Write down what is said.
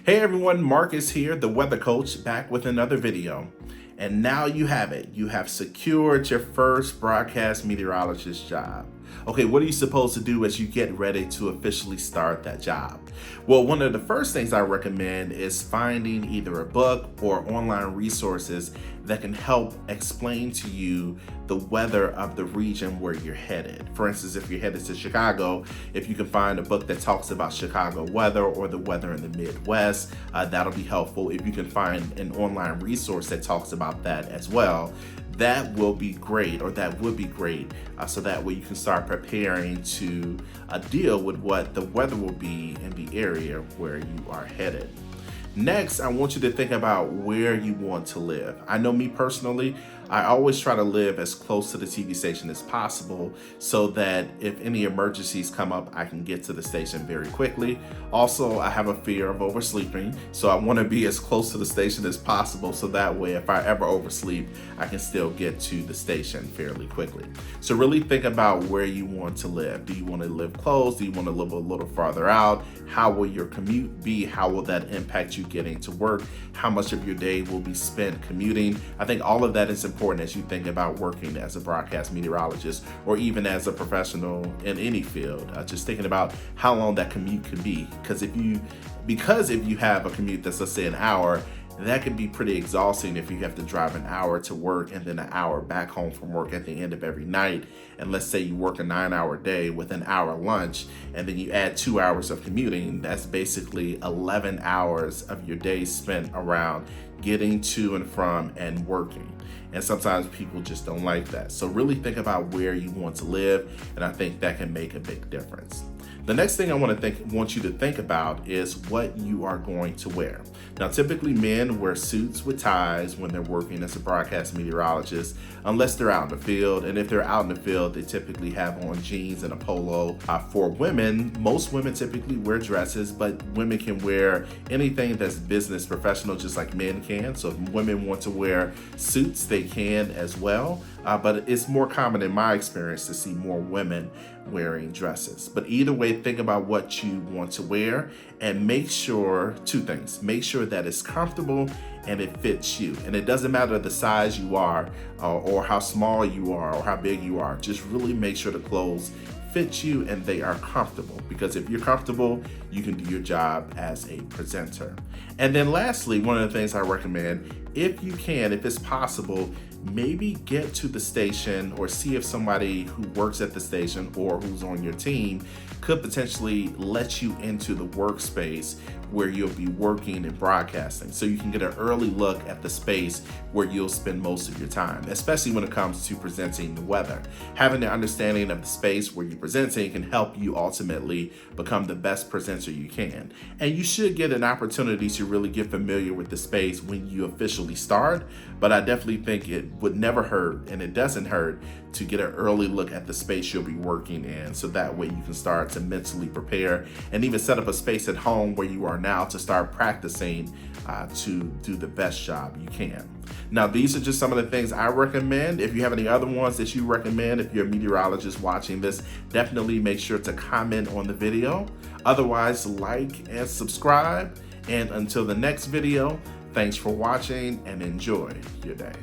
Hey everyone, Marcus here, the weather coach, back with another video. And now you have it. You have secured your first broadcast meteorologist job. Okay, what are you supposed to do as you get ready to officially start that job? Well, one of the first things I recommend is finding either a book or online resources that can help explain to you the weather of the region where you're headed. For instance, if you're headed to Chicago, if you can find a book that talks about Chicago weather or the weather in the Midwest, that'll be helpful. If you can find an online resource that talks about that as well, that will be great, or that would be great, so that way you can start preparing to deal with what the weather will be in the area where you are headed. Next, I want you to think about where you want to live. I know me personally, I always try to live as close to the TV station as possible so that if any emergencies come up, I can get to the station very quickly. Also, I have a fear of oversleeping, so I want to be as close to the station as possible so that way if I ever oversleep, I can still get to the station fairly quickly. So really think about where you want to live. Do you want to live close? Do you want to live a little farther out? How will your commute be? How will that impact you getting to work? How much of your day will be spent commuting? I think all of that is important as you think about working as a broadcast meteorologist or even as a professional in any field. Just thinking about how long that commute could be, because if you have a commute that's, let's say, an hour, that can be pretty exhausting if you have to drive an hour to work and then an hour back home from work at the end of every night. And let's say you work a 9-hour day with an hour lunch, and then you add 2 hours of commuting. That's basically 11 hours of your day spent around getting to and from and working. And sometimes people just don't like that. So really think about where you want to live, and I think that can make a big difference. The next thing I want you to think about is what you are going to wear. Now, typically men wear suits with ties when they're working as a broadcast meteorologist, unless they're out in the field. And if they're out in the field, they typically have on jeans and a polo. For women, most women typically wear dresses, but women can wear anything that's business professional, just like men can. So if women want to wear suits, they can as well. But it's more common in my experience to see more women wearing dresses. But either way, think about what you want to wear and make sure two things. Make sure that it's comfortable and it fits you. And it doesn't matter the size you are or how small you are or how big you are. Just really make sure the clothes fit you and they are comfortable, because if you're comfortable, you can do your job as a presenter. And then lastly, one of the things I recommend, if you can, if it's possible, maybe get to the station or see if somebody who works at the station or who's on your team could potentially let you into the workspace where you'll be working and broadcasting, so you can get an early look at the space where you'll spend most of your time, especially when it comes to presenting the weather. Having the understanding of the space where you're presenting can help you ultimately become the best presenter you can. And you should get an opportunity to really get familiar with the space when you officially start, but I definitely think it would never hurt, and it doesn't hurt, to get an early look at the space you'll be working in, so that way you can start to mentally prepare and even set up a space at home where you are now to start practicing to do the best job you can. Now, these are just some of the things I recommend. If you have any other ones that you recommend, if you're a meteorologist watching this, definitely make sure to comment on the video. Otherwise, like and subscribe. And until the next video, thanks for watching and enjoy your day.